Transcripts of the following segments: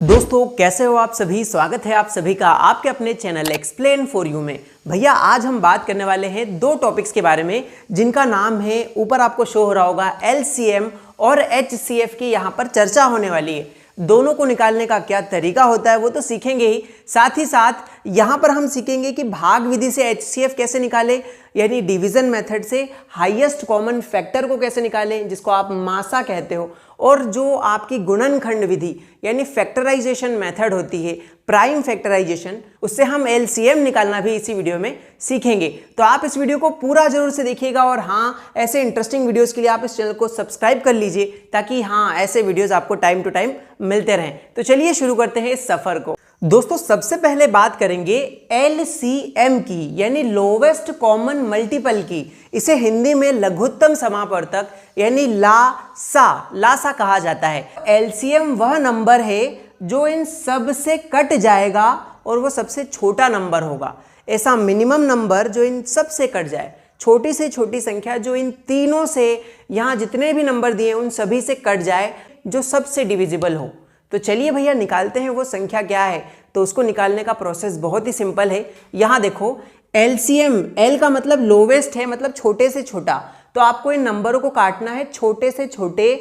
दोस्तों कैसे हो आप सभी। स्वागत है आप सभी का आपके अपने चैनल एक्सप्लेन फॉर यू में। भैया आज हम बात करने वाले हैं दो टॉपिक्स के बारे में जिनका नाम है, ऊपर आपको शो हो रहा होगा, एलसीएम और एचसीएफ की यहाँ पर चर्चा होने वाली है। दोनों को निकालने का क्या तरीका होता है वो तो सीखेंगे ही, साथ ही साथ यहाँ पर हम सीखेंगे कि भाग विधि से एचसीएफ कैसे निकाले, यानी डिवीजन मेथड से हाईएस्ट कॉमन फैक्टर को कैसे निकालें, जिसको आप मासा कहते हो, और जो आपकी गुणनखंड विधि यानी फैक्टराइजेशन मेथड होती है, प्राइम फैक्टराइजेशन, उससे हम एलसीएम निकालना भी इसी वीडियो में सीखेंगे। तो आप इस वीडियो को पूरा जरूर से देखिएगा और हाँ, ऐसे इंटरेस्टिंग वीडियोस के लिए आप इस चैनल को सब्सक्राइब कर लीजिए ताकि हाँ ऐसे वीडियोस आपको टाइम टू टाइम मिलते रहें। तो चलिए शुरू करते हैं इस सफर को। दोस्तों सबसे पहले बात करेंगे एलसीएम की, यानी लोवेस्ट कॉमन मल्टीपल की। इसे हिंदी में लघुत्तम समापवर्तक यानी लासा कहा जाता है। एलसीएम वह नंबर है जो इन सब से कट जाएगा और वो सबसे छोटा नंबर होगा। ऐसा मिनिमम नंबर जो इन सब से कट जाए, छोटी से छोटी संख्या जो इन तीनों से, यहाँ जितने भी नंबर दिए उन सभी से कट जाए, जो सबसे डिविजिबल हो। तो चलिए भैया निकालते हैं वो संख्या क्या है। तो उसको निकालने का प्रोसेस बहुत ही सिंपल है। यहाँ देखो एलसीएम, एल का मतलब लोवेस्ट है, मतलब छोटे से छोटा। तो आपको इन नंबरों को काटना है छोटे से छोटे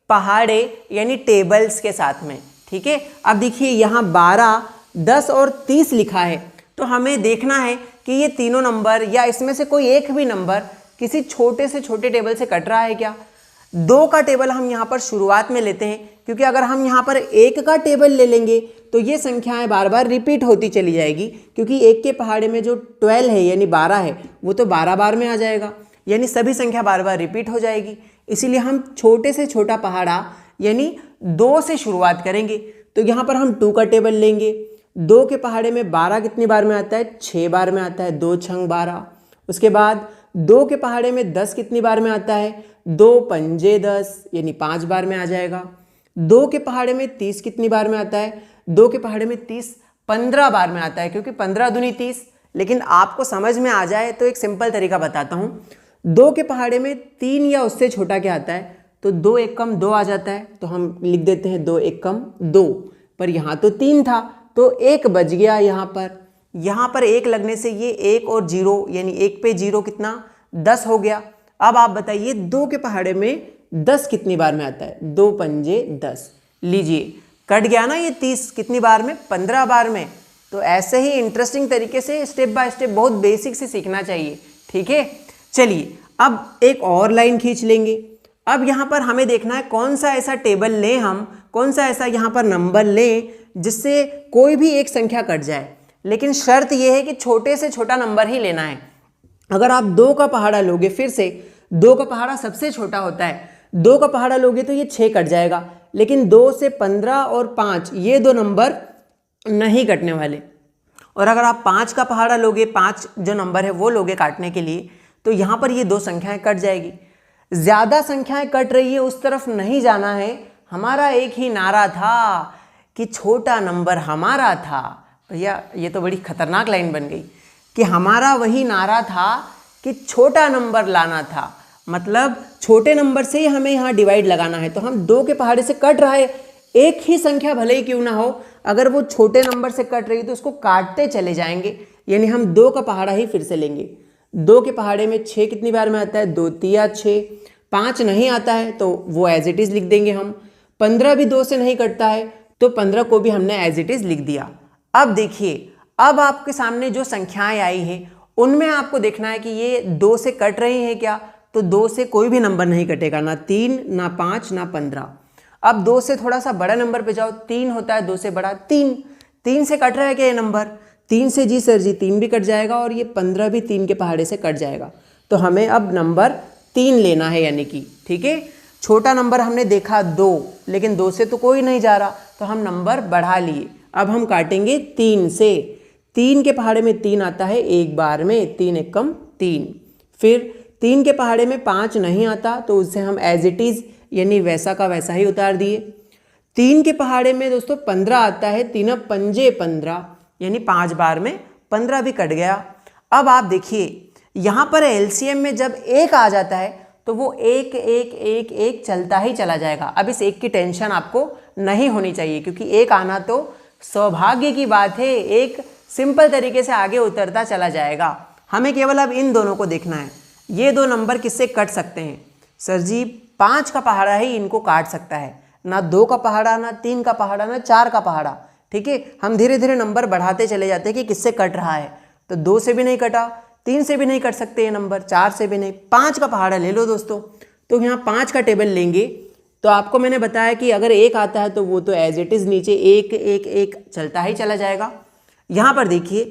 पहाड़े यानी टेबल्स के साथ में, ठीक है। अब देखिए यहाँ 12, 10 और 30 लिखा है, तो हमें देखना है कि ये तीनों नंबर या इसमें से कोई एक भी नंबर किसी छोटे से छोटे टेबल से कट रहा है क्या। 2 का टेबल हम यहाँ पर शुरुआत में लेते हैं, क्योंकि अगर हम यहाँ पर 1 का टेबल ले लेंगे तो ये संख्याएं बार बार रिपीट होती चली जाएगी, क्योंकि 1 के पहाड़े में जो 12 है यानी 12 है वो तो 12 बार में आ जाएगा, यानी सभी संख्या बार बार रिपीट हो जाएगी। इसीलिए हम छोटे से छोटा पहाड़ा यानी 2 से शुरुआत करेंगे। तो यहाँ पर हम 2 का टेबल लेंगे। 2 के पहाड़े में 12 कितनी बार में आता है, 6 बार में आता है, 2 छंग 12। उसके बाद 2 के पहाड़े में 10 कितनी बार में आता है, 2 पंजे 10 यानी 5 बार में आ जाएगा। 2 के पहाड़े में 30 कितनी बार में आता है, 2 के पहाड़े में 30 15 बार में आता है, क्योंकि 15 दूनी 30। लेकिन आपको समझ में आ जाए तो एक सिंपल तरीका बताता हूँ। 2 के पहाड़े में 3 या उससे छोटा क्या आता है, तो 2 एक कम 2 आ जाता है, तो हम लिख देते हैं 2 एक कम 2। पर यहाँ तो 3 था तो 1 बच गया। यहाँ पर 1 लगने से ये 1 और 0 यानी 1 पे 0 कितना, 10 हो गया। अब आप बताइए 2 के पहाड़े में 10 कितनी बार में आता है, 2 पंजे 10। लीजिए कट गया ना ये 30 कितनी बार में, 15 बार में। तो ऐसे ही इंटरेस्टिंग तरीके से स्टेप बाय स्टेप बहुत बेसिक से सीखना चाहिए, ठीक है। चलिए अब एक और लाइन खींच लेंगे। अब यहाँ पर हमें देखना है कौन सा ऐसा टेबल लें हम, कौन सा ऐसा यहाँ पर नंबर लें जिससे कोई भी एक संख्या कट जाए। लेकिन शर्त यह है कि छोटे से छोटा नंबर ही लेना है। अगर आप 2 का पहाड़ा लोगे, फिर से 2 का पहाड़ा सबसे छोटा होता है, 2 का पहाड़ा लोगे तो ये 6 कट जाएगा। लेकिन 2 से 15 और 5 ये 2 नंबर नहीं कटने वाले। और अगर आप 5 का पहाड़ा लोगे, 5 जो नंबर है वो लोगे काटने के लिए, तो यहाँ पर ये 2 संख्याएं कट जाएगी। ज़्यादा संख्याएं कट रही है उस तरफ नहीं जाना है। हमारा एक ही नारा था कि छोटा नंबर हमारा था। भैया ये तो बड़ी खतरनाक लाइन बन गई कि हमारा वही नारा था कि छोटा नंबर लाना था, मतलब छोटे नंबर से ही हमें यहाँ डिवाइड लगाना है। तो हम 2 के पहाड़े से कट रहा है, एक ही संख्या भले ही क्यों ना हो, अगर वो छोटे नंबर से कट रही तो उसको काटते चले जाएंगे, यानी हम 2 का पहाड़ा ही फिर से लेंगे। 2 के पहाड़े में 6 कितनी बार में आता है, 2 तिया 6। 5 नहीं आता है तो वो एज इट इज़ लिख देंगे हम। 15 भी 2 से नहीं कटता है तो 15 को भी हमने एज इट इज़ लिख दिया। अब देखिए, अब आपके सामने जो संख्याएं आई हैं उनमें आपको देखना है कि ये 2 से कट रही हैं क्या। तो 2 से कोई भी नंबर नहीं कटेगा, ना 3 ना 5 ना 15। अब 2 से थोड़ा सा बड़ा नंबर पे जाओ, 3 होता है 2 से बड़ा, 3 से कट रहा है क्या ये नंबर, 3 से जी सर जी 3 भी कट जाएगा और ये 15 भी 3 के पहाड़े से कट जाएगा। तो हमें अब नंबर 3 लेना है, यानी कि ठीक है। छोटा नंबर हमने देखा 2, लेकिन 2 से तो कोई नहीं जा रहा तो हम नंबर बढ़ा लिए। अब हम काटेंगे 3 से। 3 के पहाड़े में 3 आता है एक बार में, 3 एक कम 3। फिर 3 के पहाड़े में 5 नहीं आता तो उससे हम एज इट इज़ यानी वैसा का वैसा ही उतार दिए। 3 के पहाड़े में दोस्तों 15 आता है, 3 पंजे 15 यानी 5 बार में 15 भी कट गया। अब आप देखिए यहाँ पर एलसीएम में जब 1 आ जाता है तो वो 1 1 1 1 चलता ही चला जाएगा। अब इस 1 की टेंशन आपको नहीं होनी चाहिए, क्योंकि एक आना तो सौभाग्य की बात है, एक सिंपल तरीके से आगे उतरता चला जाएगा। हमें केवल अब इन दोनों को देखना है, ये दो नंबर किससे कट सकते हैं। सर जी 5 का पहाड़ा ही इनको काट सकता है, ना 2 का पहाड़ा, ना 3 का पहाड़ा, ना 4 का पहाड़ा। ठीक है, हम धीरे धीरे नंबर बढ़ाते चले जाते हैं कि किससे कट रहा है। तो 2 से भी नहीं कटा, 3 से भी नहीं कट सकते ये नंबर, 4 से भी नहीं, 5 का पहाड़ा ले लो दोस्तों। तो यहाँ 5 का टेबल लेंगे तो आपको मैंने बताया कि अगर 1 आता है तो वो तो एज इट इज़ नीचे 1 1 1 चलता ही चला जाएगा। यहाँ पर देखिए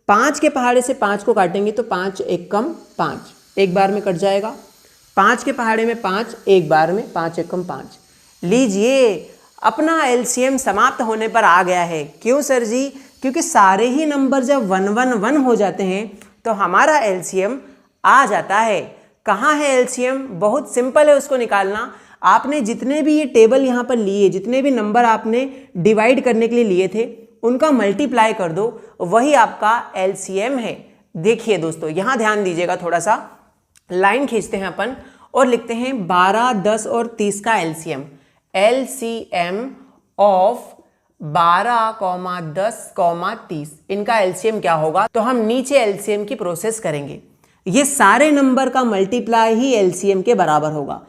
5 के पहाड़े से 5 को काटेंगे तो 5 1 कम 5, एक बार में कट जाएगा। 5 के पहाड़े में 5, एक बार में 5 1 कम 5। लीजिए अपना एलसीएम समाप्त होने पर आ गया है। क्यों सर जी? क्योंकि सारे ही नंबर जब 1 1 1 हो जाते हैं तो हमारा एलसीएम आ जाता है। कहाँ है एलसीएम? बहुत सिंपल है उसको निकालना। आपने जितने भी ये टेबल यहाँ पर लिए, जितने भी नंबर आपने डिवाइड करने के लिए लिए थे, उनका मल्टीप्लाई कर दो, वही आपका एलसीएम है। देखिए दोस्तों यहाँ ध्यान दीजिएगा, थोड़ा सा लाइन खींचते हैं अपन और लिखते हैं 12, 10 और 30 का एलसीएम। एलसीएम ऑफ 12, 10, 30, इनका एलसीएम क्या होगा? तो हम नीचे एलसीएम की प्रोसेस करेंगे। ये सारे नंबर का मल्टीप्लाई ही एलसीएम के बराबर होगा।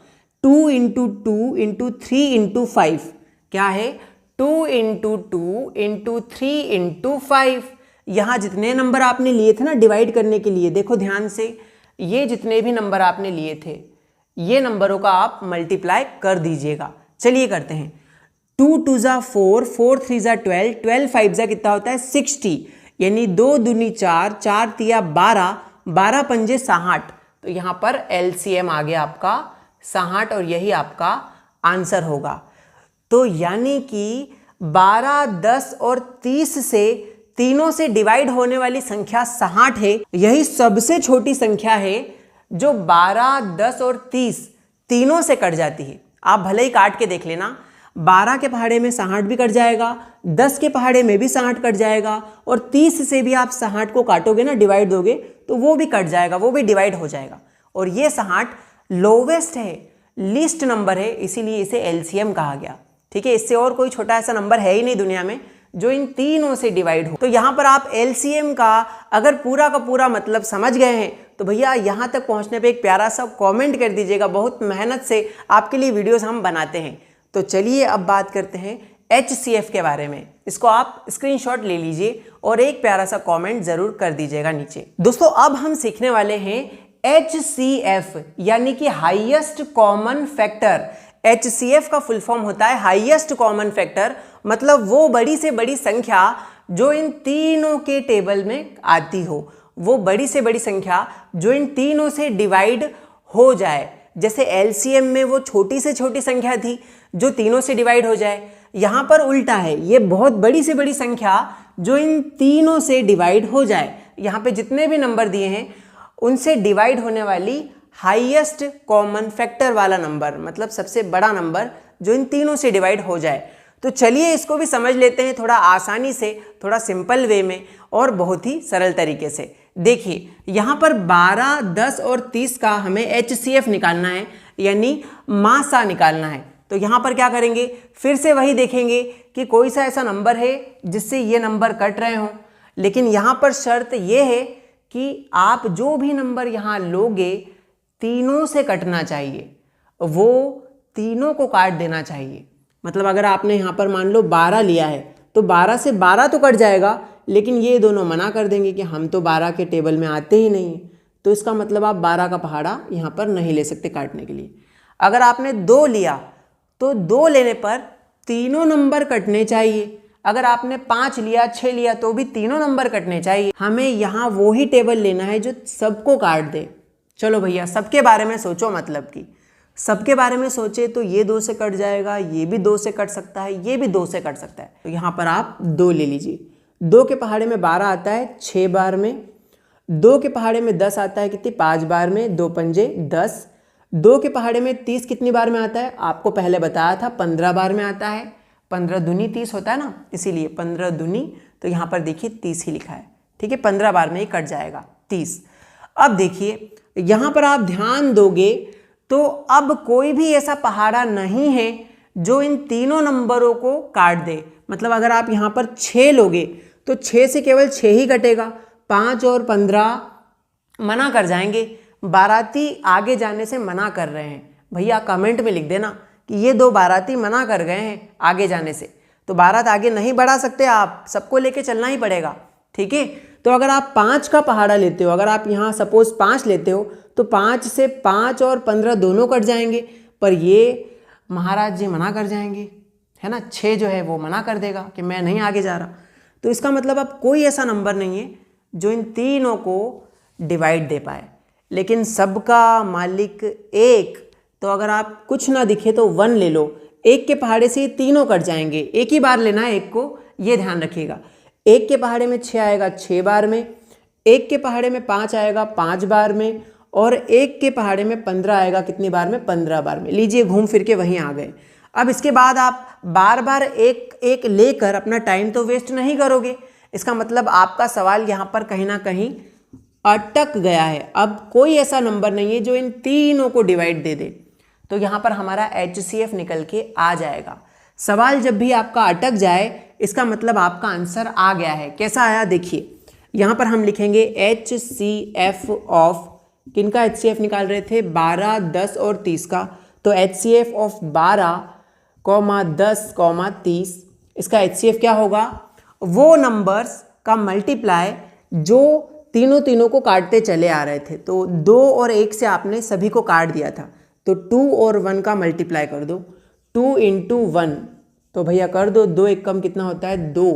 2 इंटू 2 इंटू 3 इंटू 5 क्या है? 2 इंटू 2 इंटू 3 इंटू 5। यहाँ जितने नंबर आपने लिए थे ना डिवाइड करने के लिए, देखो ध्यान से, ये जितने भी नंबर आपने लिए थे ये नंबरों का आप मल्टीप्लाई कर दीजिएगा। चलिए करते हैं। 2 2 जा 4, 4 3 जा 12, 12 5 जा कितना होता है? 60, यानी 2 दूनी 4, 4 तिया 12, 12 पंजे 60। तो यहाँ पर एलसीएम आ गया आपका 60 और यही आपका आंसर होगा। तो यानी कि 12, 10 और 30 से तीनों से डिवाइड होने वाली संख्या 60 है। यही सबसे छोटी संख्या है जो 12, 10 और 30 तीनों से कट जाती है। आप भले ही काट के देख लेना, 12 के पहाड़े में 60 भी कट जाएगा, 10 के पहाड़े में भी 60 कट जाएगा और 30 से भी आप 60 को काटोगे ना, डिवाइड दोगे तो वो भी कट जाएगा, वो भी डिवाइड हो जाएगा। और ये 60 लोवेस्ट है, लीस्ट नंबर है, इसीलिए इसे एलसीएम कहा गया। ठीक है, इससे और कोई छोटा ऐसा नंबर है ही नहीं दुनिया में जो इन तीनों से डिवाइड हो। तो यहाँ पर आप एलसीएम का अगर पूरा का पूरा मतलब समझ गए हैं तो भैया यहाँ तक पहुँचने पे एक प्यारा सा कमेंट कर दीजिएगा। बहुत मेहनत से आपके लिए वीडियोस हम बनाते हैं। तो चलिए अब बात करते हैं HCF के बारे में। इसको आप स्क्रीनशॉट ले लीजिए और एक प्यारा सा कमेंट जरूर कर दीजिएगा नीचे। दोस्तों अब हम सीखने वाले हैं HCF यानी कि हाईएस्ट कॉमन फैक्टर। HCF का फुल फॉर्म होता है हाईएस्ट कॉमन फैक्टर, मतलब वो बड़ी से बड़ी संख्या जो इन तीनों के टेबल में आती हो, वो बड़ी से बड़ी संख्या जो इन तीनों से डिवाइड हो जाए। जैसे एलसीएम में वो छोटी से छोटी संख्या थी जो तीनों से डिवाइड हो जाए, यहाँ पर उल्टा है, ये बहुत बड़ी से बड़ी संख्या जो इन तीनों से डिवाइड हो जाए। यहाँ पे जितने भी नंबर दिए हैं उनसे डिवाइड होने वाली हाईएस्ट कॉमन फैक्टर वाला नंबर, मतलब सबसे बड़ा नंबर जो इन तीनों से डिवाइड हो जाए। तो चलिए इसको भी समझ लेते हैं थोड़ा आसानी से, थोड़ा सिंपल वे में और बहुत ही सरल तरीके से। देखिए यहाँ पर 12, 10 और 30 का हमें HCF निकालना है, यानी मासा निकालना है। तो यहाँ पर क्या करेंगे, फिर से वही देखेंगे कि कोई सा ऐसा नंबर है जिससे ये नंबर कट रहे हों। लेकिन यहाँ पर शर्त ये है कि आप जो भी नंबर यहाँ लोगे तीनों से कटना चाहिए, वो तीनों को काट देना चाहिए। मतलब अगर आपने यहाँ पर मान लो 12 लिया है तो 12 से 12 तो कट जाएगा, लेकिन ये दोनों मना कर देंगे कि हम तो 12 के टेबल में आते ही नहीं हैं। तो इसका मतलब आप 12 का पहाड़ा यहाँ पर नहीं ले सकते काटने के लिए। अगर आपने 2 लिया तो 2 लेने पर तीनों नंबर कटने चाहिए। अगर आपने 5 लिया, 6 लिया तो भी तीनों नंबर कटने चाहिए। हमें यहाँ वो ही टेबल लेना है जो सबको काट दे। चलो भैया सबके बारे में सोचो, मतलब कि सबके बारे में सोचे तो ये 2 से कट जाएगा, ये भी 2 से कट सकता है, ये भी 2 से कट सकता है। तो यहाँ पर आप 2 ले लीजिए। 2 के पहाड़े में 12 आता है 6 बार में, 2 के पहाड़े में 10 आता है कितनी 5 बार में, 2 पंजे 10। 2 के पहाड़े में 30 कितनी बार में आता है, आपको पहले बताया था 15 बार में आता है। 15 दूनी 30 होता है ना, इसीलिए 15 दूनी, तो यहाँ पर देखिए 30 ही लिखा है। ठीक है, 15 बार में ही कट जाएगा 30। अब देखिए यहाँ पर आप ध्यान दोगे तो अब कोई भी ऐसा पहाड़ा नहीं है जो इन तीनों नंबरों को काट दे। मतलब अगर आप यहाँ पर 6 लोगे तो 6 से केवल 6 ही कटेगा, 5 और 15 मना कर जाएंगे। बाराती आगे जाने से मना कर रहे हैं। भैया कमेंट में लिख देना कि ये 2 बाराती मना कर गए हैं आगे जाने से, तो बारात आगे नहीं बढ़ा सकते आप, सबको लेके चलना ही पड़ेगा। ठीक है, तो अगर आप 5 का पहाड़ा लेते हो, अगर आप यहाँ सपोज 5 लेते हो तो 5 से 5 और 15 दोनों कट जाएंगे, पर ये महाराज जी मना कर जाएंगे, है ना। 6 जो है वो मना कर देगा कि मैं नहीं आगे जा रहा। तो इसका मतलब अब कोई ऐसा नंबर नहीं है जो इन तीनों को डिवाइड दे पाए, लेकिन सबका मालिक एक। तो अगर आप कुछ ना दिखे तो 1 ले लो, 1 के पहाड़े से ये तीनों कट जाएंगे, एक ही बार लेना है 1 को, ये ध्यान रखिएगा। 1 के पहाड़े में 6 आएगा 6 बार में, 1 के पहाड़े में 5 आएगा 5 बार में, और 1 के पहाड़े में 15 आएगा कितनी बार में, 15 बार में। लीजिए घूम फिर के वहीं आ गए। अब इसके बाद आप बार बार एक एक लेकर अपना टाइम तो वेस्ट नहीं करोगे। इसका मतलब आपका सवाल यहाँ पर कहीं ना कहीं अटक गया है। अब कोई ऐसा नंबर नहीं है जो इन तीनों को डिवाइड दे दे, तो यहाँ पर हमारा HCF निकल के आ जाएगा। सवाल जब भी आपका अटक जाए इसका मतलब आपका आंसर आ गया है। कैसा आया देखिए, यहाँ पर हम लिखेंगे HCF ऑफ, किनका HCF निकाल रहे थे, 12, 10 और 30 का। तो HCF ऑफ 12, 10, 30, इसका HCF क्या होगा, वो नंबर्स का मल्टीप्लाई जो तीनों को काटते चले आ रहे थे। तो 2 और 1 से आपने सभी को काट दिया था, तो 2 और 1 का मल्टीप्लाई कर दो, 2 इंटू 1, तो भैया कर दो, 2 1 कम कितना होता है 2,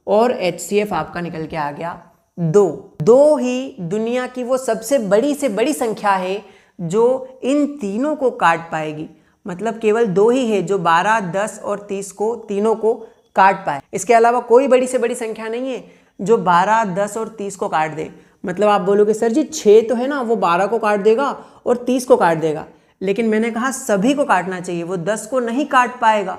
और HCF आपका निकल के आ गया 2। 2 ही दुनिया की वो सबसे बड़ी से बड़ी संख्या है जो इन तीनों को काट पाएगी। मतलब केवल 2 ही है जो 12, 10 और 30 को तीनों को काट पाए। इसके अलावा कोई बड़ी से बड़ी संख्या नहीं है जो 12, 10 और 30 को काट दे। मतलब आप बोलोगे सर जी 6 तो है ना, वो 12 को काट देगा और 30 को काट देगा, लेकिन मैंने कहा सभी को काटना चाहिए, वो 10 को नहीं काट पाएगा,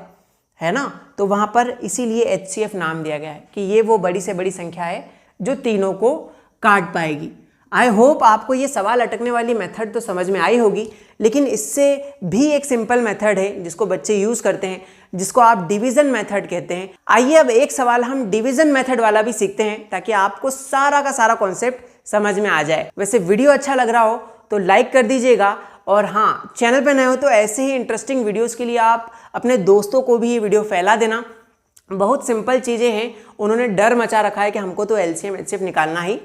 है ना। तो वहां पर इसीलिए HCF नाम दिया गया है कि ये वो बड़ी से बड़ी संख्या है जो तीनों को काट पाएगी। आई होप आपको ये सवाल अटकने वाली मेथड तो समझ में आई होगी, लेकिन इससे भी एक सिंपल मेथड है जिसको बच्चे यूज करते हैं, जिसको आप डिवीजन मेथड कहते हैं। आइए अब एक सवाल हम डिवीजन मेथड वाला भी सीखते हैं ताकि आपको सारा का सारा कॉन्सेप्ट समझ में आ जाए। वैसे वीडियो अच्छा लग रहा हो तो लाइक कर दीजिएगा, और हाँ चैनल पर नए हो तो ऐसे ही इंटरेस्टिंग वीडियोस के लिए आप अपने दोस्तों को भी ये वीडियो फैला देना। बहुत सिंपल चीज़ें हैं, उन्होंने डर मचा रखा है कि हमको तो LCM HCF निकालना ही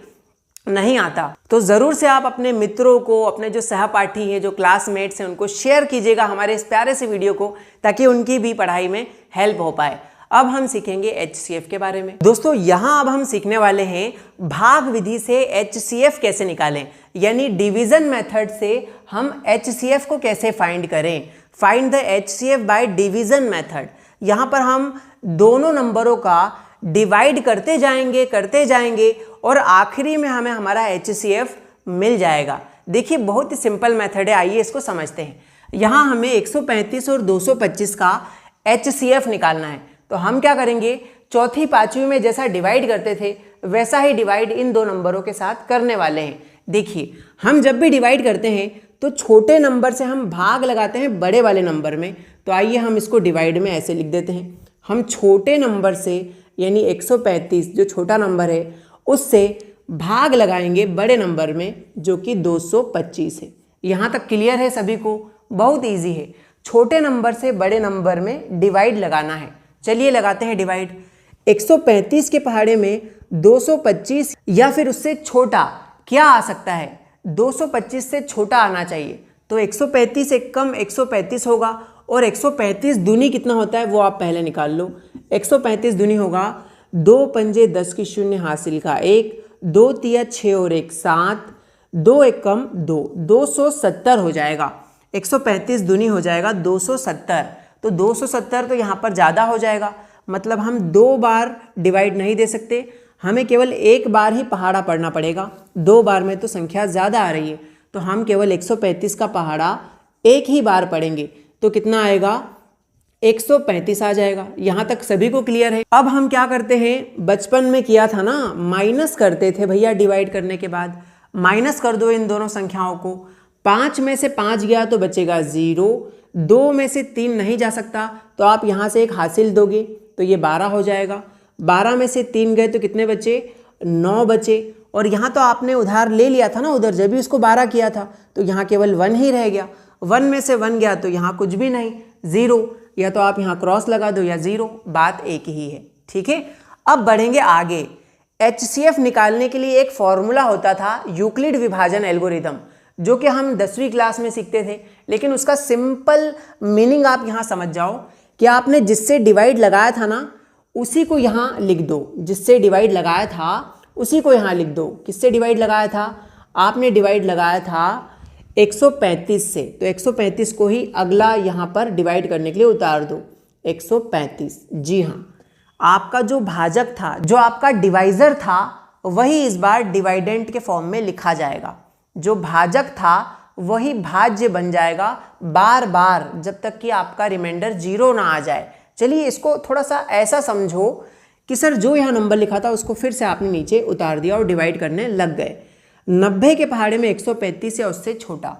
नहीं आता। तो ज़रूर से आप अपने मित्रों को, अपने जो सहपाठी हैं, जो क्लासमेट्स हैं, उनको शेयर कीजिएगा हमारे इस प्यारे से वीडियो को, ताकि उनकी भी पढ़ाई में हेल्प हो पाए। अब हम सीखेंगे HCF के बारे में। दोस्तों यहाँ अब हम सीखने वाले हैं भाग विधि से HCF कैसे निकालें, यानी डिवीजन मेथड से हम HCF को कैसे फाइंड करें। Find the HCF by division method. यहाँ पर हम दोनों नंबरों का डिवाइड करते जाएंगे और आखिरी में हमें हमारा HCF मिल जाएगा। देखिए बहुत ही सिंपल मेथड है, आइए इसको समझते हैं। यहाँ हमें 135 और 225 का HCF निकालना है, तो हम क्या करेंगे, चौथी पांचवी में जैसा डिवाइड करते थे वैसा ही डिवाइड इन दो नंबरों के साथ करने वाले हैं। देखिए हम जब भी डिवाइड करते हैं तो छोटे नंबर से हम भाग लगाते हैं बड़े वाले नंबर में। तो आइए हम इसको डिवाइड में ऐसे लिख देते हैं, हम छोटे नंबर से यानी 135 जो छोटा नंबर है उससे भाग लगाएंगे बड़े नंबर में जो कि 225 है। यहाँ तक क्लियर है सभी को? बहुत इजी है, छोटे नंबर से बड़े नंबर में डिवाइड लगाना है। चलिए लगाते हैं डिवाइड। 135 के पहाड़े में 225 या फिर उससे छोटा क्या आ सकता है, 225 से छोटा आना चाहिए। तो 135 एक कम 135 होगा, और 135 दूनी कितना होता है वो आप पहले निकाल लो। 135 दूनी होगा 2 पंजे 10 की शून्य हासिल का 1, 2 तिया 6 और 1 7, 2 एक कम 2, 270 हो जाएगा। 135 दूनी हो जाएगा 270। तो 270 तो यहाँ पर ज़्यादा हो जाएगा, मतलब हम 2 बार डिवाइड नहीं दे सकते, हमें केवल एक बार ही पहाड़ा पढ़ना पड़ेगा। 2 बार में तो संख्या ज़्यादा आ रही है, तो हम केवल 135 का पहाड़ा एक ही बार पढ़ेंगे। तो कितना आएगा, 135 आ जाएगा। यहाँ तक सभी को क्लियर है? अब हम क्या करते हैं, बचपन में किया था ना, माइनस करते थे भैया डिवाइड करने के बाद। माइनस कर दो इन दोनों संख्याओं को, 5 में से 5 गया तो बचेगा 0, 2 में से 3 नहीं जा सकता तो आप यहाँ से एक हासिल दोगे तो ये 12 हो जाएगा। 12 में से 3 गए तो कितने बचे? 9 बचे। और यहाँ तो आपने उधार ले लिया था ना, उधर जब भी उसको 12 किया था, तो यहाँ केवल 1 ही रह गया। 1 में से 1 गया तो यहाँ कुछ भी नहीं, 0। या तो आप यहाँ क्रॉस लगा दो या 0, बात एक ही है। ठीक है, अब बढ़ेंगे आगे। HCF निकालने के लिए एक फॉर्मूला होता था, यूक्लिड विभाजन एल्गोरिदम, जो कि हम 10वीं क्लास में सीखते थे। लेकिन उसका सिंपल मीनिंग आप यहाँ समझ जाओ कि आपने जिससे डिवाइड लगाया था ना, उसी को यहाँ लिख दो। जिससे डिवाइड लगाया था उसी को यहाँ लिख दो। किससे डिवाइड लगाया था? आपने डिवाइड लगाया था 135 से, तो 135 को ही अगला यहाँ पर डिवाइड करने के लिए उतार दो, 135। जी हाँ, आपका जो भाजक था, जो आपका डिवाइजर था, वही इस बार डिवाइडेंट के फॉर्म में लिखा जाएगा। जो भाजक था वही भाज्य बन जाएगा बार बार, जब तक कि आपका रिमाइंडर 0 ना आ जाए। चलिए इसको थोड़ा सा ऐसा समझो कि सर जो यहाँ नंबर लिखा था उसको फिर से आपने नीचे उतार दिया और डिवाइड करने लग गए। 90 के पहाड़े में 135 या उससे छोटा,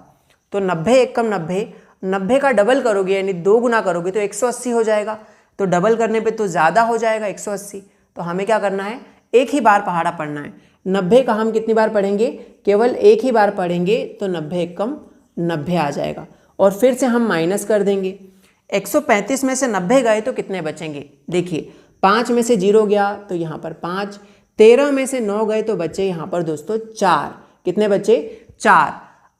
तो 90 एक कम 90, 90 का डबल करोगे यानी 2 गुना करोगे तो 180 हो जाएगा। तो डबल करने पे तो ज़्यादा हो जाएगा 180। तो हमें क्या करना है? एक ही बार पहाड़ा पढ़ना है। 90 का हम कितनी बार पढ़ेंगे? केवल एक ही बार पढ़ेंगे, तो 90 एक कम 90 आ जाएगा। और फिर से हम माइनस कर देंगे। 135 में से 90 गए तो कितने बचेंगे? देखिए, 5 में से 0 गया तो यहाँ पर 5, 13 में से 9 गए तो बचे यहाँ पर दोस्तों 4। कितने बचे? 4।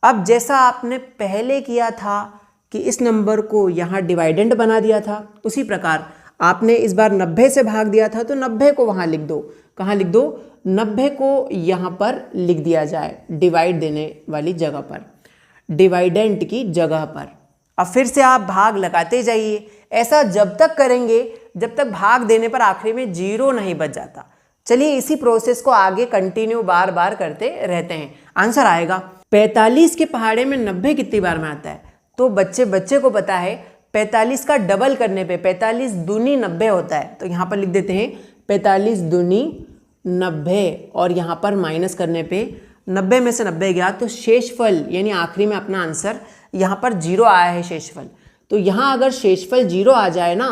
अब जैसा आपने पहले किया था कि इस नंबर को यहाँ डिवाइडेंट बना दिया था, उसी प्रकार आपने इस बार 90 से भाग दिया था, तो 90 को वहाँ लिख दो। कहाँ लिख दो? 90 को यहाँ पर लिख दिया जाए, डिवाइड देने वाली जगह पर, डिवाइडेंट की जगह पर। अब फिर से आप भाग लगाते जाइए। ऐसा जब तक करेंगे जब तक भाग देने पर आखिरी में 0 नहीं बच जाता। चलिए इसी प्रोसेस को आगे कंटिन्यू बार बार करते रहते हैं। आंसर आएगा 45 के पहाड़े में 90 कितनी बार में आता है? तो बच्चे को पता है 45 का डबल करने पे 45 दूनी 90 होता है। तो यहाँ पर लिख देते हैं 45 दूनी 90, और यहाँ पर माइनस करने पे 90 में से 90 गया तो शेषफल यानी आखिरी में अपना आंसर यहाँ पर 0 आया है, शेषफल। तो यहाँ अगर शेषफल 0 आ जाए ना,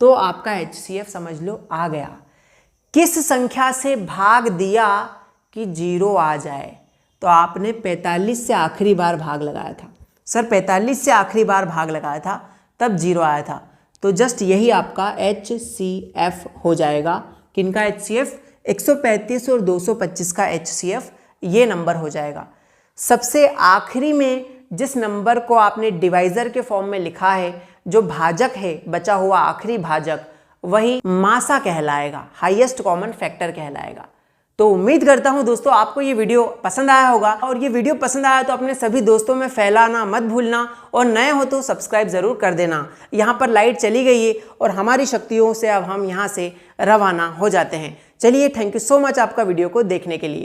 तो आपका HCF समझ लो आ गया। किस संख्या से भाग दिया कि 0 आ जाए? तो आपने 45 से आखिरी बार भाग लगाया था। सर 45 से आखिरी बार भाग लगाया था तब 0 आया था, तो जस्ट यही आपका HCF हो जाएगा। किनका HCF? 135 और 225 का HCF ये नंबर हो जाएगा। सबसे आखिरी में जिस नंबर को आपने डिवाइजर के फॉर्म में लिखा है, जो भाजक है, बचा हुआ आखिरी भाजक, वही मासा कहलाएगा, हाईएस्ट कॉमन फैक्टर कहलाएगा। तो उम्मीद करता हूं दोस्तों आपको ये वीडियो पसंद आया होगा, और ये वीडियो पसंद आया तो अपने सभी दोस्तों में फैलाना मत भूलना, और नए हो तो सब्सक्राइब जरूर कर देना। यहाँ पर लाइट चली गई है और हमारी शक्तियों से अब हम यहाँ से रवाना हो जाते हैं। चलिए, थैंक यू सो मच आपका वीडियो को देखने के लिए।